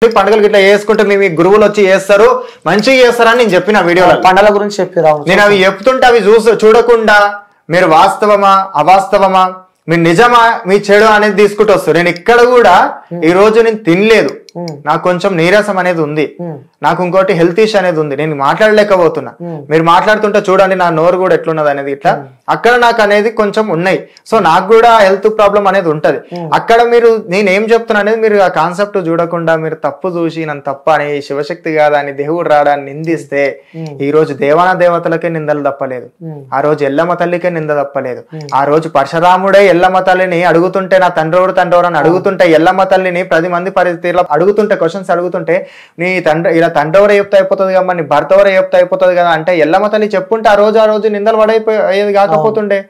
పండుగలు ఇట్లా చేసుకుంటే మీ గురువులు వచ్చి చేస్తారు మంచిగా చేస్తారని నేను చెప్పిన వీడియోలో పండుగల గురించి చెప్పారు. నేను అవి చెప్తుంటే అవి చూడకుండా మీరు వాస్తవమా అవాస్తవమా మీరు నిజమా మీ చెడు అనేది తీసుకుంటూ వస్తారు. నేను ఇక్కడ కూడా ఈ రోజు నేను తినలేదు, నాకు కొంచెం నీరసం అనేది ఉంది, నాకు ఇంకోటి హెల్త్ ఇష్యూ అనేది ఉంది, నేను మాట్లాడలేకపోతున్నా. మీరు మాట్లాడుతుంటే చూడండి నా నోరు కూడా ఎట్లున్నది అనేది ఇట్లా అక్కడ నాకు అనేది కొంచెం ఉన్నాయి. సో నాకు కూడా హెల్త్ ప్రాబ్లం అనేది ఉంటది. అక్కడ మీరు నేనేం చెప్తున్నా అనేది మీరు ఆ కాన్సెప్ట్ చూడకుండా మీరు తప్పు చూసి నన్ను తప్ప అని శివశక్తి కాదా అని దేవుడు రాడా అని నిందిస్తే ఈ రోజు దేవాన దేవతలకే నిందలు తప్పలేదు, ఆ రోజు ఎల్లమ్మ తల్లికే నింద తప్పలేదు. ఆ రోజు పరశురాముడే ఎల్లమ్మ తల్లిని అడుగుతుంటే నా తండ్రి అని అడుగుతుంటే ఎల్లమ్మ తల్లిని 10 మంది పరిస్థితిలో అడుగుతుంటే క్వశ్చన్స్ అడుగుతుంటే నీ తండ్రి ఇలా తండ్రి ఎవరో చెప్తే అయిపోతుంది కదా, నీ భర్త ఎవరో చెప్తే అయిపోతుంది కదా అంటే ఎల్లమ్మ తల్లి చెప్పుంటే ఆ రోజు నిందలు పడైపోయేది కాకపోతుండే.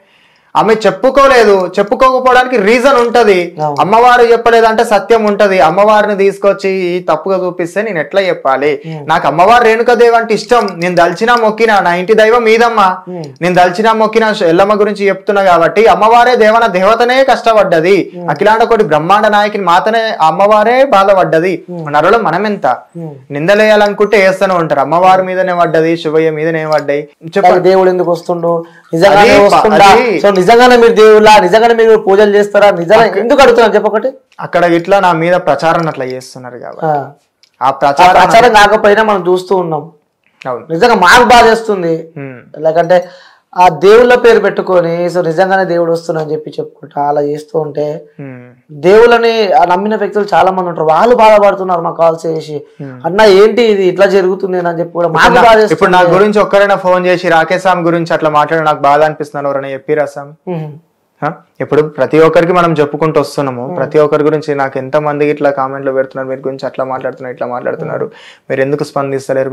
ఆమె చెప్పుకోకపోవడానికి రీజన్ ఉంటది. అమ్మవారు చెప్పలేదు అంటే సత్యం ఉంటది. అమ్మవారిని తీసుకొచ్చి తప్పుగా చూపిస్తే నేను ఎట్లా చెప్పాలి? నాకు అమ్మవారు రేణుకాదేవి అంటే ఇష్టం, నేను దల్చినా మొక్కినా, నా ఇంటి దైవం మీదమ్మా, నేను దల్చినా మొక్కినా ఎల్లమ్మ గురించి చెప్తున్నా కాబట్టి అమ్మవారే దేవతనే కష్టపడ్డది, అఖిలాండ కోటి బ్రహ్మాండ నాయకిని మాతనే అమ్మవారే బాధపడ్డది. నరలో మనం ఎంత నిందలేయాలనుకుంటే వేస్తూనే ఉంటారు. అమ్మవారి మీదనే పడ్డది, శివయ్య మీదనే పడ్డాయి. చెప్పండి దేవుడు ఎందుకు వస్తుండో, నిజంగానే మీరు దేవుళ్ళ, నిజంగానే మీరు పూజలు చేస్తారా, నిజంగా ఎందుకు అడుగుతున్నారు చెప్పకటి? అక్కడ ఇట్లా నా మీద ప్రచారం అట్లా చేస్తున్నారు కాబట్టి ఆ ప్రచారం కాకపోయినా మనం చూస్తూ ఉన్నాం. నిజంగా మాకు బాధ చేస్తుంది. లేకంటే ఆ దేవుళ్ళ పేరు పెట్టుకొని సో నిజంగానే దేవుడు వస్తున్నాఅని చెప్పి చెప్పుకుంటా అలా చేస్తూ ఉంటే దేవుళ్ళని నమ్మిన వ్యక్తులు చాలా మంది ఉంటారు, వాళ్ళు బాధపడుతున్నారు మాకు కాల్ చేసి, అన్న ఏంటి ఇది ఇట్లా జరుగుతుంది అని చెప్పి కూడా మాకు బాధ. ఇప్పుడు నా గురించి ఒక్కరైనా ఫోన్ చేసి రాకేష్ స్వామి గురించి అట్లా మాట్లాడి నాకు బాధ అనిపిస్తున్నాను ఎవరైనా చెప్పిరా స్వామి? ఇప్పుడు ప్రతి ఒక్కరికి మనం చెప్పుకుంటూ వస్తున్నాము, ప్రతి ఒక్కరి గురించి నాకు ఎంత మంది ఇట్లా కామెంట్లు పెడుతున్నారు, మీరు గురించి అట్లా మాట్లాడుతున్నారు ఇట్లా మాట్లాడుతున్నారు, మీరు ఎందుకు స్పందిస్తలేరు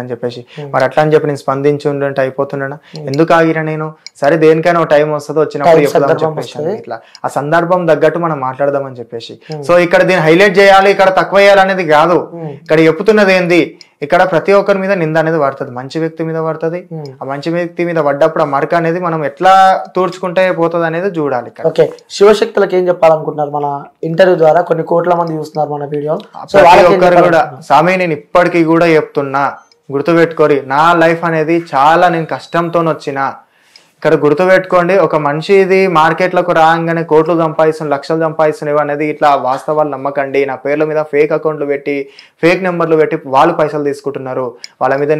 అని చెప్పేసి. మరి అట్లా అని చెప్పి నేను స్పందించి ఉండంటే అయిపోతున్నానా? ఎందుకు ఆగిరా నేను? సరే దేనికైనా టైం వస్తుందో వచ్చినప్పుడు చెప్తామని చెప్పేసి ఇట్లా ఆ సందర్భం తగ్గట్టు మనం మాట్లాడదామని చెప్పేసి. సో ఇక్కడ దీన్ని హైలైట్ చేయాలి, ఇక్కడ తక్కువ చేయాలి అనేది కాదు. ఇక్కడ చెప్తున్నది ఏంది, ఇక్కడ ప్రతి ఒక్కరి మీద నింద అనేది పడుతుంది, మంచి వ్యక్తి మీద పడుతుంది. ఆ మంచి వ్యక్తి మీద పడ్డప్పుడు ఆ మరక అనేది మనం ఎట్లా తూర్చుకుంటే పోతుంది అనేది చూడాలి. ఓకే, శివశక్తులకు ఏం చెప్పాలనుకుంటున్నారు? మన ఇంటర్వ్యూ ద్వారా కొన్ని కోట్ల మంది చూస్తున్నారు మన వీడియో. ప్రతి ఒక్కరు కూడా స్వామి నేను ఇప్పటికీ కూడా చెప్తున్నా, గుర్తుపెట్టుకోరి నా లైఫ్ అనేది చాలా నేను కష్టంతో వచ్చిన. ఇక్కడ గుర్తుపెట్టుకోండి, ఒక మనిషి ఇది మార్కెట్లకు రాగానే కోట్లు సంపాదిస్తుంది, లక్షలు సంపాదిస్తున్నవి అనేది ఇట్లా వాస్తవాలు నమ్మకండి. నా పేర్ల మీద ఫేక్ అకౌంట్లు పెట్టి ఫేక్ నెంబర్లు పెట్టి వాళ్ళు పైసలు తీసుకుంటున్నారు. వాళ్ళ మీద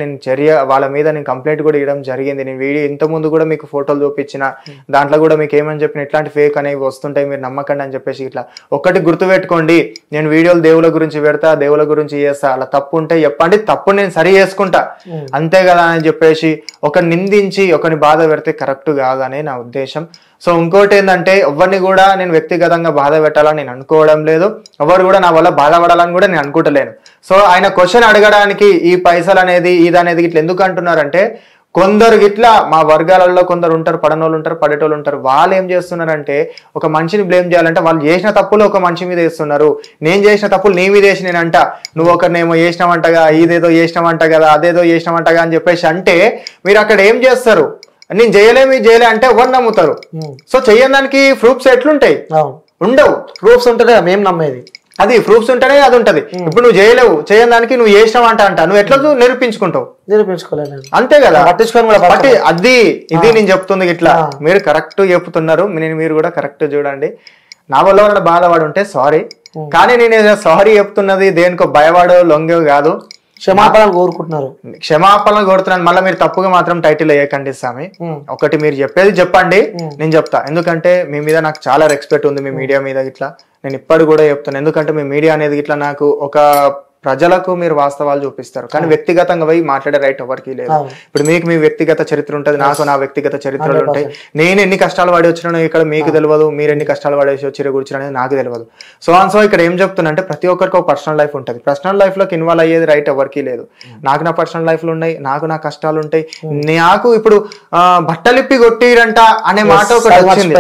నేను కంప్లైంట్ కూడా ఇవ్వడం జరిగింది. నేను వీడియో ఇంతకుముందు కూడా మీకు ఫోటోలు చూపించిన దాంట్లో కూడా మీకు ఏమని చెప్పిన ఇట్లాంటి ఫేక్ అనేవి వస్తుంటాయి, మీరు నమ్మకండి అని చెప్పేసి. ఇట్లా ఒక్కటి గుర్తుపెట్టుకోండి, నేను వీడియోలు దేవుల గురించి పెడతా, దేవుల గురించి చేస్తా, అలా తప్పు ఉంటే చెప్పండి, తప్పు నేను సరి చేసుకుంటా అంతే కదా అని చెప్పేసి ఒకరిని నిందించి ఒకరిని బాధ పెడితే కరెక్ట్ కాదనే నా ఉద్దేశం. సో ఇంకోటి ఏంటంటే ఎవరిని కూడా నేను వ్యక్తిగతంగా బాధ పెట్టాలని నేను అనుకోవడం లేదు, ఎవరు కూడా నా వల్ల బాధపడాలని కూడా నేను అనుకుంటలేను. సో ఆయన క్వశ్చన్ అడగడానికి ఈ పైసలు అనేది ఇదనేది ఇట్లా ఎందుకు అంటున్నారంటే, కొందరు ఇట్లా మా వర్గాలలో కొందరు ఉంటారు, పడనోళ్ళు ఉంటారు, పడేటోళ్ళు ఉంటారు. వాళ్ళు ఏం చేస్తున్నారంటే ఒక మనిషిని బ్లేమ్ చేయాలంటే వాళ్ళు చేసిన తప్పులు ఒక మనిషి మీద వేస్తున్నారు. నేను చేసిన తప్పులు నీ మీద వేసి నేనంట, నువ్వు ఒకరినేమో చేసినావంటగా, ఇదేదో చేసినావంట కదా, అదేదో చేసినావంటగా అని చెప్పేసి అంటే మీరు అక్కడ ఏం చేస్తారు? నేను చేయలే అంటే ఎవరు నమ్ముతారు? సో చేయడానికి ప్రూఫ్స్ ఎట్లుంటాయి? ఉండవు. ప్రూఫ్స్ ఉంటేనే మేము నమ్మేది. అది ప్రూఫ్స్ ఉంటేనే అది ఉంటది. ఇప్పుడు నువ్వు చేయడానికి నువ్వు చేసినావంట నువ్వు ఎట్లా నిరూపించుకుంటావు? నిరూపించుకోలేదు అంతే కదా. అది ఇది నేను చెప్తుంది ఇట్లా మీరు కరెక్ట్ చెప్తున్నారు, మీరు కూడా కరెక్ట్ చూడండి. నా వల్ల బాధపడి ఉంటే సారీ, కానీ నేను సారీ చెప్తున్నది దేనికో భయపడో లొంగో కాదు, క్షమాపణలు కోరుతున్నాను. మళ్ళీ మీరు తప్పుగా మాత్రం టైటిల్ వేయకండి స్వామి. ఒకటి మీరు చెప్పేది చెప్పండి, నేను చెప్తా. ఎందుకంటే మీ మీద నాకు చాలా రెస్పెక్ట్ ఉంది, మీ మీడియా మీద ఇట్లా నేను ఇప్పటి కూడా చెప్తాను. ఎందుకంటే మీ మీడియా అనేది ఇట్లా నాకు ఒక ప్రజలకు మీరు వాస్తవాలు చూపిస్తారు, కానీ వ్యక్తిగతంగా పోయి మాట్లాడే రైట్ ఎవరికి లేదు. ఇప్పుడు మీకు మీ వ్యక్తిగత చరిత్ర ఉంటుంది, నాకు నా వ్యక్తిగత చరిత్రలు ఉంటాయి. నేను ఎన్ని కష్టాలు పడి వచ్చినానో ఇక్కడ మీకు తెలియదు, మీరు ఎన్ని కష్టాలు పడేసి వచ్చి కూర్చుని అనేది నాకు తెలియదు. సో ఇక్కడ ఏం చెప్తున్నా అంటే ప్రతి ఒక్కరికి ఒక పర్సనల్ లైఫ్ ఉంటుంది, పర్సనల్ లైఫ్ లోకి ఇన్వాల్వ్ అయ్యేది రైట్ ఎవరికి లేదు. నాకు నా పర్సనల్ లైఫ్లు ఉన్నాయి, నాకు నా కష్టాలు ఉంటాయి. నాకు ఇప్పుడు బట్టలిప్పి కొట్టిరంట అనే మాట ఒకటి వచ్చింది,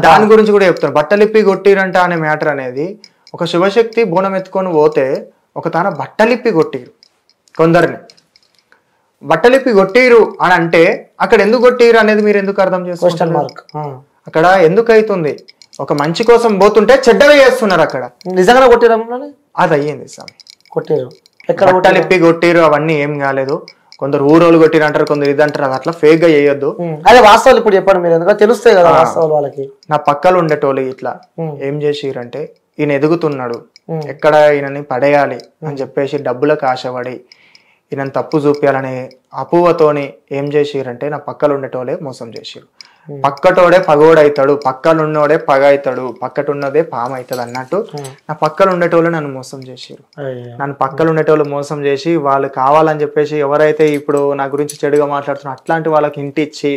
దాని గురించి కూడా చెప్తాను. బట్టలిప్పి కొట్టిరంట అనే మ్యాటర్ అనేది, ఒక శివశక్తి బోనం ఎత్తుకొని పోతే ఒక తాన బట్టలిప్పి కొట్టిరు, కొందరిని బట్టలిప్పి కొట్టిరు అని అంటే అక్కడ ఎందుకు కొట్టిరు అనేది మీరు ఎందుకు అర్థం చేసుకోవాలి? అక్కడ ఎందుకు అవుతుంది? ఒక మంచి కోసం పోతుంటే చెడ్డగా చేస్తున్నారు అక్కడ. నిజంగానే కొట్టిరా? అది అయ్యింది స్వామి. కొట్టిరు ఎక్కడ? బట్టలిప్పి కొట్టిరు, అవన్నీ ఏం కాలేదు. కొందరు ఊరోళ్ళు కొట్టిరు అంటారు, కొందరు ఇది అంటారు. అది అట్లా ఫేక్ గా చేయొద్దు. అదే వాస్తవాలు ఇప్పుడు చెప్పండి మీరు, ఎందుకంటే తెలుస్తాయి కదా వాస్తవాలు వాళ్ళకి. నా పక్కలు ఉండేటోళ్ళు ఇట్లా ఏం చేసిరంటే, ఈయన ఎదుగుతున్నాడు, ఎక్కడ ఈయనని పడేయాలి అని చెప్పేసి డబ్బులకు ఆశపడి ఈయన తప్పు చూపించాలనే అపోహతోని ఏం చేసిరంటే నా పక్కలు ఉండేటోళ్ళే మోసం చేసిరు. పక్కటోడే పగోడవుతాడు, పక్కనున్నోడే పగ అవుతాడు, పక్కటున్నదే పాము అవుతుంది అన్నట్టు నా పక్కలు ఉండేటోళ్ళు నన్ను మోసం చేసిరు. నన్ను పక్కలు ఉండేటోళ్ళు మోసం చేసి వాళ్ళు కావాలని చెప్పేసి ఎవరైతే ఇప్పుడు నా గురించి చెడుగా మాట్లాడుతున్నారు అట్లాంటి వాళ్ళకి ఇంటి ఇచ్చి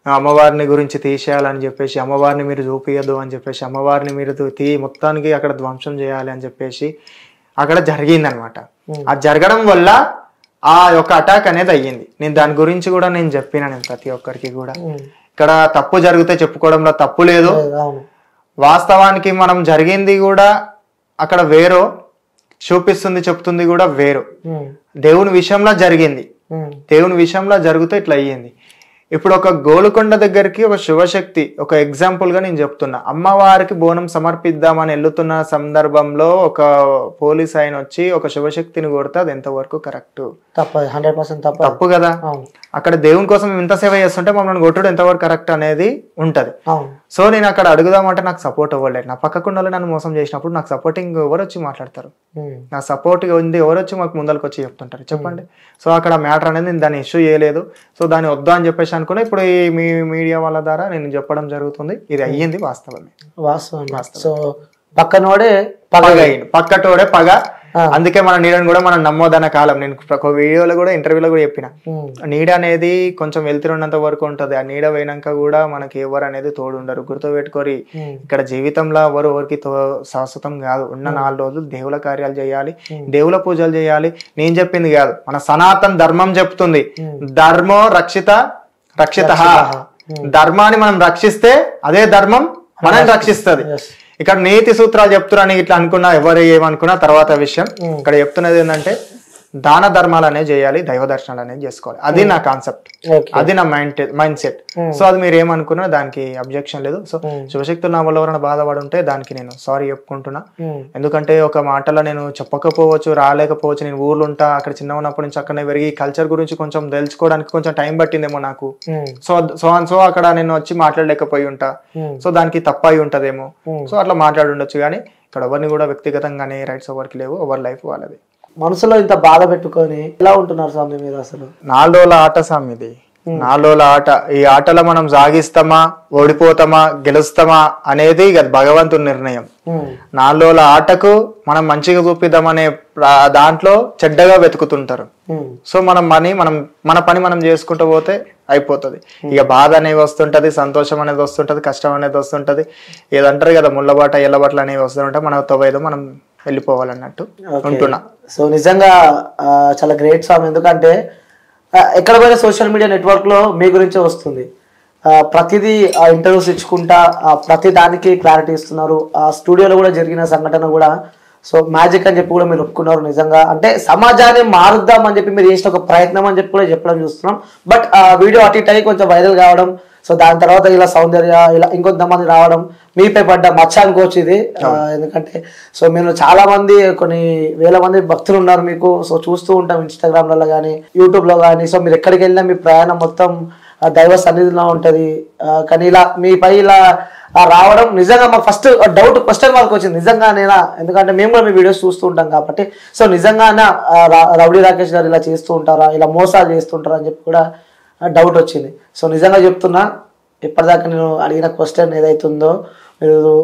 అమ్మవారిని గురించి తీసేయాలని చెప్పేసి, అమ్మవారిని మీరు చూపియద్దు అని చెప్పేసి, అమ్మవారిని మీరు మొత్తానికి అక్కడ ధ్వంసం చేయాలి అని చెప్పేసి అక్కడ జరిగిందనమాట. అది జరగడం వల్ల ఆ యొక్క అటాక్ అనేది అయ్యింది. నేను దాని గురించి కూడా నేను చెప్పినా, నేను ప్రతి ఒక్కరికి కూడా ఇక్కడ తప్పు జరిగితే చెప్పుకోవడంలో తప్పు లేదు. వాస్తవానికి మనం జరిగింది కూడా అక్కడ వేరో చూపిస్తుంది, చెప్తుంది కూడా వేరు. దేవుని విషయంలో జరిగింది, దేవుని విషయంలో జరిగితే ఇట్లా అయ్యింది. ఇప్పుడు ఒక గోలుకొండ దగ్గరికి ఒక శివశక్తి, ఒక ఎగ్జాంపుల్ గా నేను చెప్తున్నా, అమ్మవారికి బోనం సమర్పిద్దామని వెళ్తున్న సందర్భంలో ఒక పోలీస్ ఆయన వచ్చి ఒక శివశక్తిని కొడితే అది ఎంతవరకు కరెక్ట్? 100% తప్పు కదా. అక్కడ దేవుని కోసం ఇంత సేవ చేస్తుంటే మమ్మల్ని కొట్టడం ఎంతవరకు కరెక్ట్ అనేది ఉంటది. సో నేను అక్కడ అడుగుదామంటే నాకు సపోర్ట్ అవ్వలేదు. నా పక్కకుండా నన్ను మోసం చేసినప్పుడు నాకు సపోర్టింగ్ ఎవరు వచ్చి మాట్లాడతారు? నా సపోర్ట్ ఉంది ఎవరు వచ్చి మాకు ముందరకు వచ్చి చెప్తుంటారు చెప్పండి. సో అక్కడ మ్యాటర్ అనేది నేను దాన్ని ఇష్యూ చేయలేదు. సో దాన్ని వద్దా అని చెప్పేసి అనుకున్నా. ఇప్పుడు ఈ మీడియా వాళ్ళ ద్వారా నేను చెప్పడం జరుగుతుంది. ఇది అయ్యింది వాస్తవమే. సో పక్కనోడే పక్కటోడే పగ. అందుకే మన నీడని కూడా మనం నమ్మోదన్న కాలం. నేను ఒక వీడియోలో కూడా ఇంటర్వ్యూలో కూడా చెప్పిన, నీడ అనేది కొంచెం వెళ్తున్నంత వరకు ఉంటది. ఆ నీడ పోయినాక కూడా మనకి ఎవరు అనేది తోడు ఉండరు. గుర్తుపెట్టుకోరి, ఇక్కడ జీవితంలో ఎవరికి శాశ్వతం కాదు. ఉన్న 4 రోజులు దేవుల కార్యాలు చేయాలి, దేవుల పూజలు చేయాలి. నేను చెప్పింది కాదు, మన సనాతన ధర్మం చెప్తుంది. ధర్మో రక్షిత రక్షిత. ధర్మాన్ని మనం రక్షిస్తే అదే ధర్మం మనం రక్షిస్తుంది. ఇక్కడ నీతి సూత్రాలు చెప్తున్నాను ఇట్లా అనుకున్నా, ఎవరు ఏమనుకున్నా తర్వాత విషయం. ఇక్కడ చెప్తున్నది ఏంటంటే దాన ధర్మాలు అనేది చేయాలి, దైవ దర్శనాలు అనేది చేసుకోవాలి. అది నా కాన్సెప్ట్, అది నా మైండ్ సెట్. సో అది మీరు ఏమనుకున్నా దానికి అబ్జెక్షన్ లేదు. సో శివశక్తులు నా వల్ల ఎవరైనా బాధపడి ఉంటే దానికి నేను సారీ చెప్పుకుంటున్నా. ఎందుకంటే ఒక మాటలో నేను చెప్పకపోవచ్చు, రాలేకపోవచ్చు. నేను ఊర్లో ఉంటా, అక్కడ చిన్న ఉన్నప్పటి నుంచి అక్కడనే పెరిగి కల్చర్ గురించి కొంచెం తెలుసుకోవడానికి కొంచెం టైం పట్టిందేమో నాకు. సో అక్కడ నేను వచ్చి మాట్లాడలేకపోయి ఉంటా. సో దానికి తప్పయి ఉంటదేమో. సో అట్లా మాట్లాడి ఉండొచ్చు. కానీ ఇక్కడ ఎవరిని కూడా వ్యక్తిగతంగానే రైట్స్ ఎవరికి లేవు, ఎవరి లైఫ్ వాళ్ళది. మనసులో ఇంత బాధ పెట్టుకొని ఎలా ఉంటున్నారు స్వామి మీరు? అసలు 4 రోజుల ఆట స్వామి ఇది, 4 రోజుల ఆట. ఈ ఆటలో మనం సాగిస్తామా, ఓడిపోతామా, గెలుస్తామా అనేది భగవంతుని నిర్ణయం. 4 రోజుల ఆటకు మనం మంచిగా చూపిద్దామనే దాంట్లో చెడ్డగా వెతుకుతుంటారు. సో మన పని మనం చేసుకుంటూ పోతే అయిపోతుంది. ఇక బాధ అనేది వస్తుంటది, సంతోషం అనేది వస్తుంటది, కష్టం అనేది వస్తుంటది. ఏదంటారు కదా ముళ్ళబాట ఎల్లబాటలు అనేవి వస్తుంటాయి. మన తవ్వేదో మనం వెళ్ళిపోవాలన్నట్టు ఉంటున్నా. సో నిజంగా చాలా గ్రేట్ స్వామి. ఎందుకంటే ఎక్కడ పోయినా సోషల్ మీడియా నెట్వర్క్ లో మీ గురించే వస్తుంది. ప్రతిదీ ఇంటర్వ్యూస్ ఇచ్చుకుంటా ప్రతి దానికి క్లారిటీ ఇస్తున్నారు. ఆ స్టూడియోలో కూడా జరిగిన సంఘటన కూడా సో మ్యాజిక్ అని చెప్పి కూడా మీరు ఒప్పుకున్నారు. నిజంగా అంటే సమాజాన్ని మారుద్దాం అని చెప్పి మీరు చేసిన ఒక ప్రయత్నం అని చెప్పి కూడా చెప్పడం చూస్తున్నాం. బట్ ఆ వీడియో అటు ఇటు అయ్యి కొంచెం వైరల్ కావడం, సో దాని తర్వాత ఇలా సౌందర్య ఇలా ఇంకొంతమంది రావడం మీపై పడ్డ మచ్చ అనుకోవచ్చు ఇది. ఎందుకంటే సో మీరు చాలా మంది, కొన్ని వేల మంది భక్తులు ఉన్నారు మీకు. సో చూస్తూ ఉంటాం ఇన్స్టాగ్రామ్లలో కానీ యూట్యూబ్లో కానీ. సో మీరు ఎక్కడికి వెళ్ళినా మీ ప్రయాణం మొత్తం దైవ సన్నిధిలో ఉంటుంది. కానీ ఇలా మీపై ఇలా రావడం నిజంగా మాకు ఫస్ట్ డౌట్, క్వశ్చన్ మార్క్ వచ్చింది, నిజంగానేనా? ఎందుకంటే మేము కూడా మీ వీడియోస్ చూస్తూ ఉంటాం కాబట్టి. సో నిజంగానే రౌడీ రాకేష్ గారు ఇలా చేస్తూ ఉంటారా, ఇలా మోసాలు చేస్తుంటారా అని చెప్పి కూడా డౌట్ వచ్చింది. సో నిజంగా చెప్తున్నా, ఇప్పటిదాకా నేను అడిగిన క్వశ్చన్ ఏదైతుందో మీరు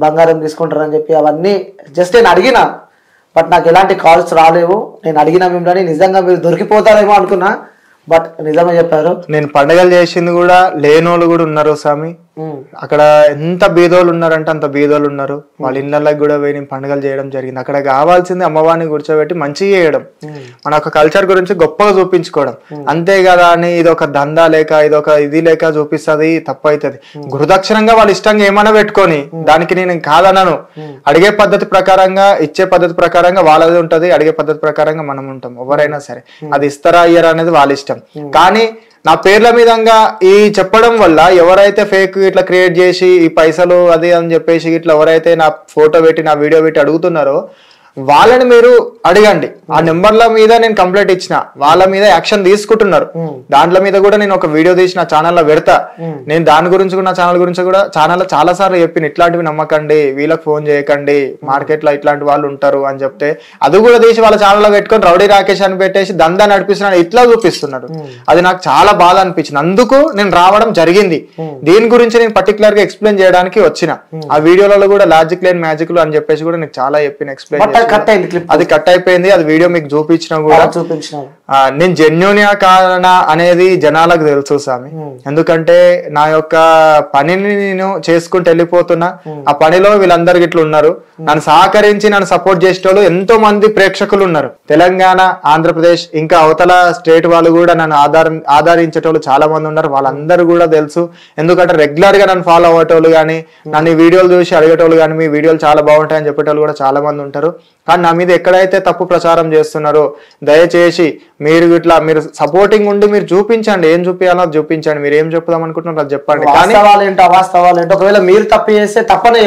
బంగారం తీసుకుంటారని చెప్పి అవన్నీ జస్ట్ నేను అడిగినా, బట్ నాకు ఎలాంటి కాల్స్ రాలేవు. నేను అడిగిన మిమ్మల్ని నిజంగా మీరు దొరికిపోతారేమో అనుకున్నా, బట్ నిజమే చెప్పారు. నేను పండుగలు చేసింది కూడా లేనోళ్ళు కూడా ఉన్నారు స్వామి. అక్కడ ఎంత బీదోళ్ళు ఉన్నారంటే అంత బీదోళ్ళు ఉన్నారు. వాళ్ళ ఇళ్ళకి కూడా పోయి నేను పండుగలు చేయడం జరిగింది. అక్కడ కావాల్సింది అమ్మవారిని కూర్చోబెట్టి మంచిగా చేయడం, మన ఒక కల్చర్ గురించి గొప్పగా చూపించుకోవడం. అంతే కదా అని ఇది ఒక దందా లేక ఇదొక ఇది లేక చూపిస్తుంది, తప్పు అవుతుంది. గురుదక్షిణంగా వాళ్ళు ఇష్టంగా ఏమైనా పెట్టుకొని, దానికి నేను కాదనను. అడిగే పద్ధతి ప్రకారంగా, ఇచ్చే పద్ధతి ప్రకారంగా వాళ్ళది ఉంటది, అడిగే పద్ధతి ప్రకారంగా మనం ఉంటాం. ఎవరైనా సరే అది ఇస్తారా ఇయ్యరా అనేది వాళ్ళ ఇష్టం. కానీ నా పేర్ల మీదంగా ఈ చెప్పడం వల్ల ఎవరైతే ఫేక్ ఇట్లా క్రియేట్ చేసి ఈ పైసలు అది అని చెప్పేసి ఇట్లా ఎవరైతే నా ఫోటో పెట్టి నా వీడియో పెట్టి అడుగుతున్నారో వాళ్ళని మీరు అడగండి. ఆ నెంబర్ల మీద నేను కంప్లైంట్ ఇచ్చిన, వాళ్ళ మీద యాక్షన్ తీసుకుంటున్నారు. దాంట్లో మీద కూడా నేను ఒక వీడియో తీసి నా ఛానల్లో పెడతా. నేను దాని గురించి కూడా, నా ఛానల్ గురించి కూడా ఛానల్లో చాలా సార్లు చెప్పిన, ఇట్లాంటివి నమ్మకండి, వీళ్ళకి ఫోన్ చేయకండి, మార్కెట్ లో ఇట్లాంటి వాళ్ళు ఉంటారు అని చెప్తే అది కూడా తీసి వాళ్ళ ఛానల్లో పెట్టుకొని రౌడీ రాకేష్ అని పెట్టేసి దందా నడిపిస్తున్నాడు, ఇట్లా చూపిస్తున్నాడు. అది నాకు చాలా బాధ అనిపించింది. అందుకు నేను రావడం జరిగింది. దీని గురించి నేను పర్టికులర్ గా ఎక్స్ప్లెయిన్ చేయడానికి వచ్చిన. ఆ వీడియోలలో కూడా లాజిక్ లేని మ్యాజిక్ లు అని చెప్పేసి కూడా నీకు చాలా చెప్పిన, ఎక్స్ప్లెయిన్ అది కట్ అయిపోయింది. అది వీడియో మీకు చూపించినా కూడా నేను జెన్యూనియా కానా అనేది జనాలకు తెలుసు స్వామి. ఎందుకంటే నా యొక్క పనిని నేను చేసుకుంటూ వెళ్ళిపోతున్నా. ఆ పనిలో వీళ్ళందరికి ఇట్లా ఉన్నారు, నన్ను సహకరించి నన్ను సపోర్ట్ చేసేటోళ్ళు ఎంతో మంది ప్రేక్షకులు ఉన్నారు. తెలంగాణ, ఆంధ్రప్రదేశ్, ఇంకా అవతల స్టేట్ వాళ్ళు కూడా నన్ను ఆదరించేటోళ్ళు చాలా మంది ఉన్నారు. వాళ్ళందరూ కూడా తెలుసు. ఎందుకంటే రెగ్యులర్ గా నన్ను ఫాలో అయ్యేటోళ్ళు కానీ, నన్ను ఈ వీడియోలు చూసి అడిగేటోళ్ళు కానీ, మీ వీడియోలు చాలా బాగుంటాయని చెప్పేటోళ్ళు కూడా చాలా మంది ఉంటారు. కానీ నా మీద ఎక్కడైతే తప్పు ప్రచారం చేస్తున్నారో దయచేసి మీరు ఇట్లా మీరు సపోర్టింగ్ ఉండి మీరు చూపించండి. ఏం చూపించాలో అది చూపించండి. మీరు ఏం చెప్దాం అనుకుంటున్నారు అది చెప్పండి. కానీ ఒకవేళ మీరు తప్పు చేస్తే తప్పనే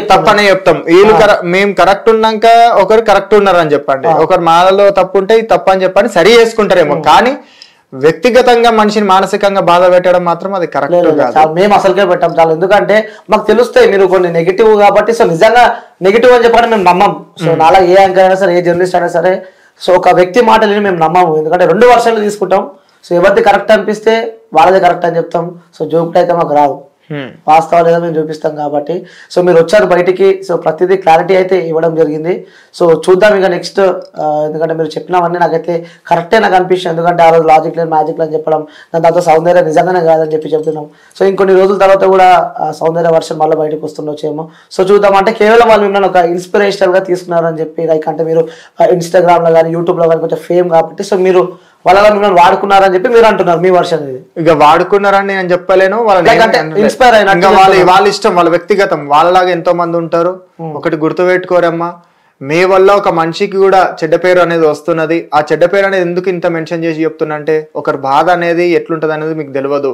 చెప్తాం. వీళ్ళు మేము కరెక్ట్ ఉన్నాక ఒకరు కరెక్ట్ ఉన్నారని చెప్పండి, ఒకరు మాలో తప్పు ఉంటే ఇది తప్పు అని చెప్పండి, సరి చేసుకుంటారేమో. కానీ వ్యక్తిగతంగా మనిషిని మానసికంగా బాధ పెట్టడం మాత్రం అది కరెక్ట్ కాదు. మేము అసలుకే పెట్టాం చాలా. ఎందుకంటే మాకు తెలుస్తాయి మీరు కొన్ని నెగిటివ్ కాబట్టి. సో నిజంగా నెగిటివ్ అని చెప్పండి మేము నమ్మం. సో నాలా ఏ యాంకర్ అయినా సరే, ఏ జర్నలిస్ట్ అయినా సరే, సో ఒక వ్యక్తి మాటలని మేము నమ్మము. ఎందుకంటే 2 వర్షాలు తీసుకుంటాం. సో ఎవరిది కరెక్ట్ అనిపిస్తే వాళ్ళదే కరెక్ట్ అని చెప్తాం. సో జోక్ట్ అయితే మాకు రాదు, వాస్తవాలు ఏదో మేము చూపిస్తాం కాబట్టి. సో మీరు వచ్చారు బయటికి, సో ప్రతిదీ క్లారిటీ అయితే ఇవ్వడం జరిగింది. సో చూద్దాం ఇక నెక్స్ట్. ఎందుకంటే మీరు చెప్పినవన్నీ నాకైతే కరెక్టే నాకు అనిపిస్తుంది. ఎందుకంటే ఆ రోజు లాజిక్ లేని మ్యాజిక్ అని చెప్పడం, దాంతో సౌందర్య నిజంగానే కాదని చెప్తున్నాం. సో ఇంకొన్ని రోజుల తర్వాత కూడా సౌందర్య వర్షన్ మళ్ళీ బయటకు వస్తుండొచ్చేమో. సో చూద్దాం. అంటే కేవలం వాళ్ళు మిమ్మల్ని ఒక ఇన్స్పిరేషనల్ గా తీసుకున్నారని చెప్పి, లైక్ అంటే మీరు ఇన్స్టాగ్రామ్ లో కానీ, యూట్యూబ్ లో కానీ కొంచెం ఫేమ్ కాబట్టి, సో మీరు వాళ్ళ మిమ్మల్ని వాడుకున్నారని చెప్పి మీరు అంటున్నారు. మీ వర్షన్ ఇది ఇక వాడుకున్నారని నేను చెప్పలేను. ఇన్స్పైర్ అయినా వాళ్ళ ఇష్టం, వాళ్ళ వ్యక్తిగతం. వాళ్ళలాగా ఎంతో మంది ఉంటారు. ఒకటి గుర్తుపెట్టుకోరమ్మా, మీ వల్ల ఒక మనిషికి కూడా చెడ్డ పేరు అనేది వస్తున్నది. ఆ చెడ్డ పేరు అనేది ఎందుకు ఇంత మెన్షన్ చేసి చెప్తున్నా అంటే, ఒకరి బాధ అనేది ఎట్లుంటది అనేది మీకు తెలియదు.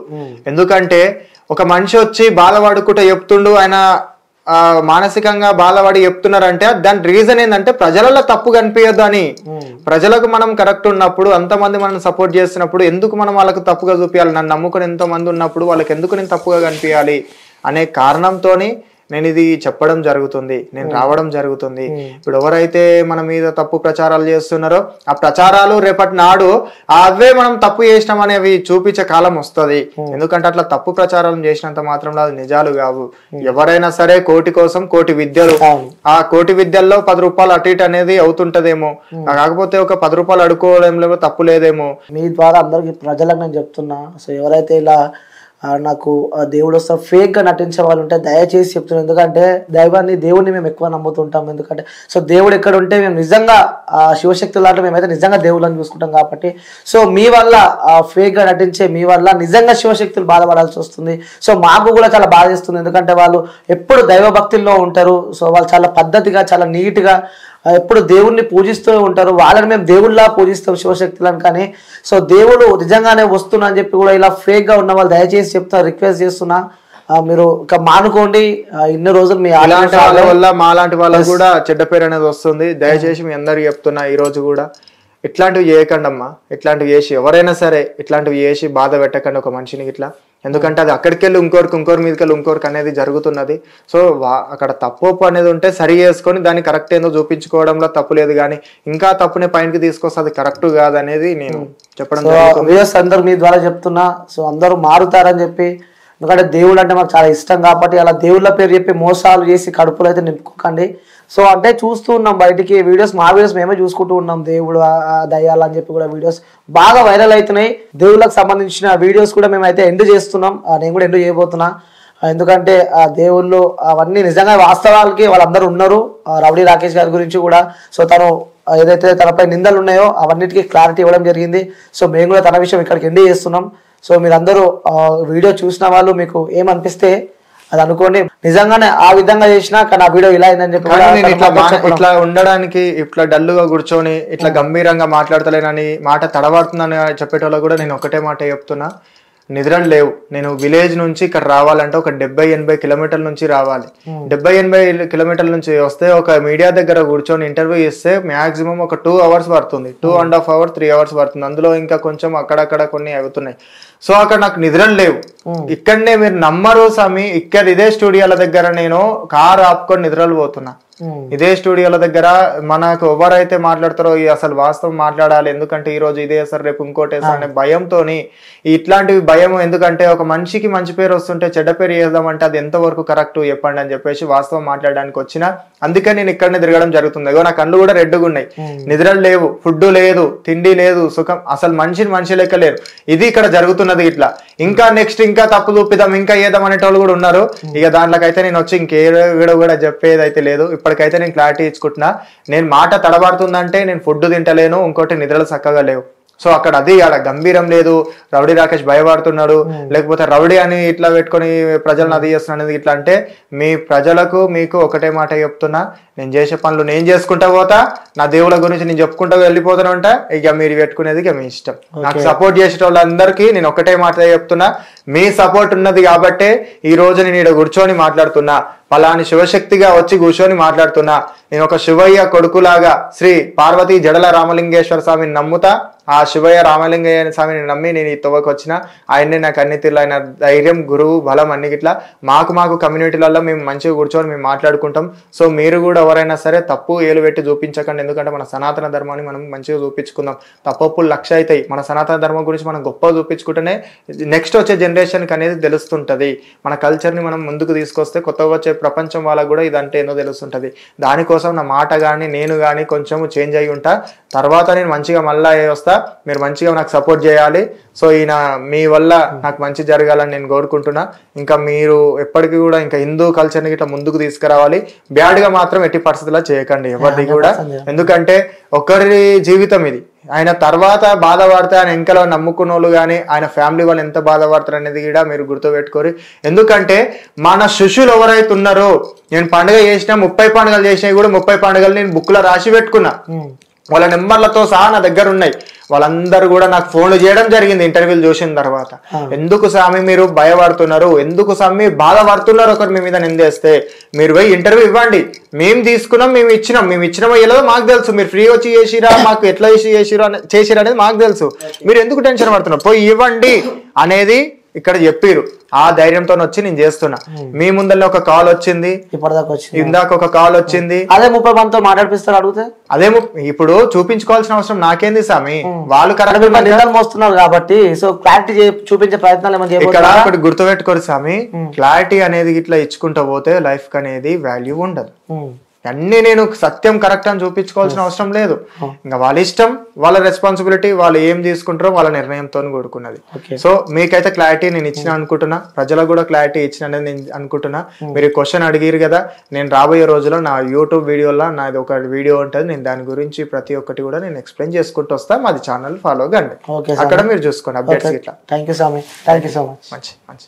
ఎందుకంటే ఒక మనిషి వచ్చి బాధపడుకుంటూ చెప్తుండు, ఆయన మానసికంగా బాధపడి చెప్తున్నారంటే దాని రీజన్ ఏంటంటే ప్రజలలో తప్పు కనిపించద్దు అని. ప్రజలకు మనం కరెక్ట్ ఉన్నప్పుడు, అంతమంది మనం సపోర్ట్ చేస్తున్నప్పుడు ఎందుకు మనం వాళ్ళకు తప్పుగా చూపించాలి? నన్ను నమ్ముకుని ఎంతో మంది ఉన్నప్పుడు వాళ్ళకి ఎందుకు నేను తప్పుగా కనిపించాలి అనే కారణంతోని నేను ఇది చెప్పడం జరుగుతుంది, నేను రావడం జరుగుతుంది. ఇప్పుడు ఎవరైతే మన మీద తప్పు ప్రచారాలు చేస్తున్నారో ఆ ప్రచారాలు రేపటి నాడు అవే మనం తప్పు చేసినాం అనేవి చూపించే కాలం వస్తుంది. ఎందుకంటే అట్లా తప్పు ప్రచారం చేసినంత మాత్రంలో అది నిజాలు కావు. ఎవరైనా సరే కోటి కోసం కోటి విద్యలు, ఆ కోటి విద్యల్లో 10 రూపాయలు అటు ఇటు అనేది అవుతుంటదేమో, కాకపోతే ఒక 10 రూపాయలు అడుకోవడంలో తప్పు లేదేమో. మీ ద్వారా అందరికి ప్రజలకు నేను చెప్తున్నా, సో ఎవరైతే ఇలా నాకు దేవుడు వస్తా ఫేక్ గా నటించే వాళ్ళు ఉంటే దయచేసి చెప్తున్నాను. ఎందుకంటే దేవుడిని మేము ఎక్కువ నమ్ముతుంటాం. ఎందుకంటే సో దేవుడు ఎక్కడ ఉంటే మేము నిజంగా శివశక్తి లాంటి మేమైతే నిజంగా దేవుళ్ళని చూసుకుంటాం కాబట్టి. సో మీ వల్ల ఫేక్ గా నటించే మీ వల్ల నిజంగా శివశక్తులు బాధపడాల్సి వస్తుంది. సో మాకు కూడా చాలా బాధేస్తుంది. ఎందుకంటే వాళ్ళు ఎప్పుడు దైవభక్తుల్లో ఉంటారు. సో వాళ్ళు చాలా పద్ధతిగా, చాలా నీట్గా ఎప్పుడు దేవుణ్ణి పూజిస్తూ ఉంటారు. వాళ్ళని మేము దేవుళ్ళ పూజిస్తాం, శివశక్తులను. కానీ సో దేవుడు నిజంగానే వస్తున్నా అని చెప్పి కూడా ఇలా ఫేక్ గా ఉన్న వాళ్ళు దయచేసి చెప్తా, రిక్వెస్ట్ చేస్తున్నా, మీరు ఇక మానుకోండి. ఇన్ని రోజులు మీ అలాంటి వాళ్ళ వల్ల మాలాంటి వాళ్ళకు కూడా చెడ్డ పేరు అనేది వస్తుంది. దయచేసి మీ అందరికి చెప్తున్నా, ఈ రోజు కూడా ఇట్లాంటివి చేయకండి అమ్మా. ఇట్లాంటివి చేసి ఎవరైనా సరే ఇట్లాంటివి చేసి బాధ పెట్టకండి ఒక మనిషిని ఇట్లా. ఎందుకంటే అది అక్కడికి వెళ్ళి ఇంకోరి మీదకి వెళ్ళి ఇంకోరికి అనేది జరుగుతున్నది. సో అక్కడ తప్పు అనేది ఉంటే సరి చేసుకొని దాన్ని కరెక్ట్ ఏందో చూపించుకోవడంలో తప్పు లేదు. కానీ ఇంకా తప్పునే పైనకి తీసుకొస్తే అది కరెక్ట్ కాదు అనేది నేను చెప్పడం. అందరు మీ ద్వారా చెప్తున్నా, సో అందరూ మారుతారని చెప్పి. ఎందుకంటే దేవుడు అంటే మాకు చాలా ఇష్టం కాబట్టి అలా దేవుళ్ళ పేరు చెప్పి మోసాలు చేసి కడుపులో అయితే నింపుకోకండి. సో అంటే చూస్తూ ఉన్నాం బయటికి వీడియోస్, మా వీడియోస్ మేమే చూసుకుంటూ ఉన్నాం. దేవుడు దయ్యాలు అని చెప్పి కూడా వీడియోస్ బాగా వైరల్ అవుతున్నాయి. దేవుళ్ళకి సంబంధించిన వీడియోస్ కూడా మేమైతే ఎండ్ చేస్తున్నాం. నేను కూడా ఎండ్ చేయబోతున్నా. ఎందుకంటే ఆ దేవుళ్ళు అవన్నీ నిజంగా వాస్తవాలకి వాళ్ళందరూ ఉన్నారు. రౌడీ రాకేష్ గారి గురించి కూడా సో తను ఏదైతే తనపై నిందలు ఉన్నాయో అవన్నిటికీ క్లారిటీ ఇవ్వడం జరిగింది. సో మేము కూడా తన విషయం ఇక్కడికి ఎండ్ చేస్తున్నాం. సో మీరందరూ వీడియో చూసిన వాళ్ళు మీకు ఏమనిపిస్తే అది అనుకోండి. నిజంగానే ఆ విధంగా చేసినా కానీ ఆ వీడియో ఇలా అయిందని చెప్పి ఇట్లా ఉండడానికి ఇట్లా డల్లుగా కూర్చొని ఇట్లా గంభీరంగా మాట్లాడతలేనని మాట తడబడుతుందని చెప్పేటోళ్ళు కూడా నేను ఒకటే మాట చెప్తున్నా, నిద్రలు లేవు. నేను విలేజ్ నుంచి ఇక్కడ రావాలంటే ఒక 70-80 కిలోమీటర్ల నుంచి రావాలి. 70-80 కిలోమీటర్ల నుంచి వస్తే ఒక మీడియా దగ్గర కూర్చొని ఇంటర్వ్యూ ఇస్తే మాక్సిమం ఒక 2 hours పడుతుంది, 2.5 hours 3 hours పడుతుంది. అందులో ఇంకా కొంచెం అక్కడక్కడ కొన్ని అవుతున్నాయి. సో అక్కడ నాకు నిద్రలు లేవు. ఇక్కడనే మీరు నమ్మరు స్వామి, ఇక్కడ ఇదే స్టూడియోల దగ్గర నేను కారు ఆపుకొని నిద్రలు పోతున్నా. ఇదే స్టూడియోల దగ్గర మనకు ఎవరైతే మాట్లాడతారో అసలు వాస్తవం మాట్లాడాలి, ఎందుకంటే ఈ రోజు ఇదే సార్ రేపు ఇంకోటి వేస్తారు అనే భయంతోని, ఇట్లాంటివి భయం ఎందుకంటే ఒక మనిషికి మంచి పేరు వస్తుంటే చెడ్డ పేరు వేద్దామంటే అది ఎంతవరకు కరెక్ట్ చెప్పండి అని చెప్పేసి వాస్తవం మాట్లాడడానికి వచ్చిన. అందుకే నేను ఇక్కడనే తిరగడం జరుగుతుంది. నా కళ్ళు కూడా రెడ్డుగా ఉన్నాయి, నిద్రలు లేవు, ఫుడ్ లేదు, తిండి లేదు, సుఖం అసలు మనిషి లెక్క లేరు. ఇది ఇక్కడ జరుగుతున్నది. ఇట్లా ఇంకా నెక్స్ట్ ఇంకా తప్పు చూపిద్దాం ఇంకా ఏదాం అనేటోళ్ళు కూడా ఉన్నారు. ఇక దాంట్లోకైతే నేను వచ్చి ఇంకేదో కూడా చెప్పేది అయితే లేదు. ఇప్పటికైతే నేను క్లారిటీ ఇచ్చుకుంటున్నా. నేను మాట తడబడుతుందంటే నేను ఫుడ్ తింటలేను, ఇంకోటి నిద్రలు చక్కగా లేవు. సో అక్కడ అది ఆడ గంభీరం లేదు, రౌడీ రాకేష్ భయపడుతున్నాడు, లేకపోతే రౌడీ అని ఇట్లా పెట్టుకొని ప్రజలను అది చేస్తున్నా అనేది ఇట్లా అంటే మీ ప్రజలకు మీకు ఒకటే మాట చెప్తున్నా, నేను చేసే పనులు నేను చేసుకుంటా పోతా, నా దేవుళ్ళ గురించి నేను చెప్పుకుంటా వెళ్ళిపోతూనే ఉంటా. ఇక మీరు పెట్టుకునేది ఇక మీ ఇష్టం. నాకు సపోర్ట్ చేసే వాళ్ళందరికీ నేను ఒకటే మాట చెప్తున్నా, మీ సపోర్ట్ ఉన్నది కాబట్టే ఈ రోజు నేను ఇక్కడ కూర్చొని మాట్లాడుతున్నా, పలాని శివశక్తిగా వచ్చి కూర్చొని మాట్లాడుతున్నా. నేను ఒక శివయ్య కొడుకులాగా శ్రీ పార్వతీ జడల రామలింగేశ్వర స్వామిని నమ్ముతా. ఆ శివయ్య రామలింగయ్య స్వామిని నమ్మి నేను ఈ తవ్వకు వచ్చిన. ఆయన్ని నాకు అన్ని తీర్లు, ఆయన ధైర్యం, గురువు, బలం అన్ని గిట్లా మాకు కమ్యూనిటీలలో మేము మంచిగా కూర్చొని మేము మాట్లాడుకుంటాం. సో మీరు కూడా ఎవరైనా సరే తప్పు ఏలు పెట్టి చూపించకండి, ఎందుకంటే మన సనాతన ధర్మాన్ని మనం మంచిగా చూపించుకుందాం. తప్పులు లక్ష అవుతాయి. మన సనాతన ధర్మం గురించి మనం గొప్పగా చూపించుకుంటేనే నెక్స్ట్ వచ్చే జనరేషన్కి అనేది తెలుస్తుంటది. మన కల్చర్ని మనం ముందుకు తీసుకొస్తే కొత్తగా వచ్చే ప్రపంచం వాళ్ళకు కూడా ఇదంటే ఏందో తెలుస్తుంటది. దానికోసం నా మాట కానీ నేను కానీ కొంచెం చేంజ్ అయి ఉంటా. తర్వాత నేను మంచిగా మళ్ళా వస్తా. మీరు మంచిగా నాకు సపోర్ట్ చేయాలి. సో ఈయన మీ వల్ల నాకు మంచి జరగాలని నేను కోరుకుంటున్నా. ఇంకా మీరు ఎప్పటికీ కూడా ఇంకా హిందూ కల్చర్ని ఇట్లా ముందుకు తీసుకురావాలి. బ్యాడ్ గా మాత్రం ఎట్టి పరిస్థితుల్లో చేయకండి ఎవరిది కూడా, ఎందుకంటే ఒకరి జీవితం ఇది. ఆయన తర్వాత బాధపడితే ఆయన ఇంకలో నమ్ముకున్న వాళ్ళు కానీ ఆయన ఫ్యామిలీ వాళ్ళు ఎంత బాధపడతారు అనేది కూడా మీరు గుర్తుపెట్టుకోరు. ఎందుకంటే మన శిష్యులు ఎవరైతే ఉన్నారో, నేను పండుగ చేసినా 30 పండుగలు చేసినా కూడా 30 పండుగలు నేను బుక్లో రాసి పెట్టుకున్నా. వాళ్ళ నెంబర్లతో సహా నా దగ్గర ఉన్నాయి. వాళ్ళందరూ కూడా నాకు ఫోన్లు చేయడం జరిగింది ఇంటర్వ్యూలు చూసిన తర్వాత. ఎందుకు స్వామి మీరు భయపడుతున్నారు, ఎందుకు స్వామి బాధపడుతున్నారు ఒకరు మీ మీద నిందేస్తే? మీరు పోయి ఇంటర్వ్యూ ఇవ్వండి, మేము తీసుకున్నాం, మేము ఇచ్చినామో ఏదో మాకు తెలుసు. మీరు ఫ్రీ వచ్చి చేసిరా, మాకు ఎట్లా చేసిరా అనేది మాకు తెలుసు. మీరు ఎందుకు టెన్షన్ పడుతున్నారు? పోయి ఇవ్వండి అనేది ఇక్కడ చెప్పిరు. ఆ ధైర్యంతో వచ్చి నేను చేస్తున్నా. మీ ముందర ఒక కాల్ వచ్చింది, ఇందాక ఒక కాల్ వచ్చింది. అదే 30 మందితో మాట్లాడిపిస్తారు అడిగితే అదే ఇప్పుడు చూపించుకోవాల్సిన అవసరం నాకేంది స్వామి, వాళ్ళు కరెక్ట్ మోస్తున్నారు కాబట్టి. సో క్లారిటీ చూపించే ప్రయత్నాలు ఇక్కడ ఒకటి గుర్తుపెట్టుకోరు స్వామి, క్లారిటీ అనేది ఇట్లా ఇచ్చుకుంటూ పోతే లైఫ్ అనేది వాల్యూ ఉండదు. అన్ని నేను సత్యం కరెక్ట్ అని చూపించుకోవాల్సిన అవసరం లేదు. ఇంకా వాళ్ళ ఇష్టం, వాళ్ళ రెస్పాన్సిబిలిటీ, వాళ్ళు ఏం తీసుకుంటారో వాళ్ళ నిర్ణయంతో కూడుకున్నది. సో మీకైతే క్లారిటీ నేను ఇచ్చిన అనుకుంటున్నా, ప్రజలకు కూడా క్లారిటీ ఇచ్చిన అనేది నేను అనుకుంటున్నా. మీరు క్వశ్చన్ అడిగిరు కదా, నేను రాబోయే రోజుల్లో నా యూట్యూబ్ వీడియోలో నాది ఒక వీడియో ఉంటుంది, నేను దాని గురించి ప్రతి ఒక్కటి కూడా నేను ఎక్స్ప్లెయిన్ చేసుకుంటూ వస్తా. మాది ఛానల్ ఫాలో కండి, అక్కడ మీరు చూసుకోండి అప్డేట్స్ ఇట్లా. Thank you so much. మంచి.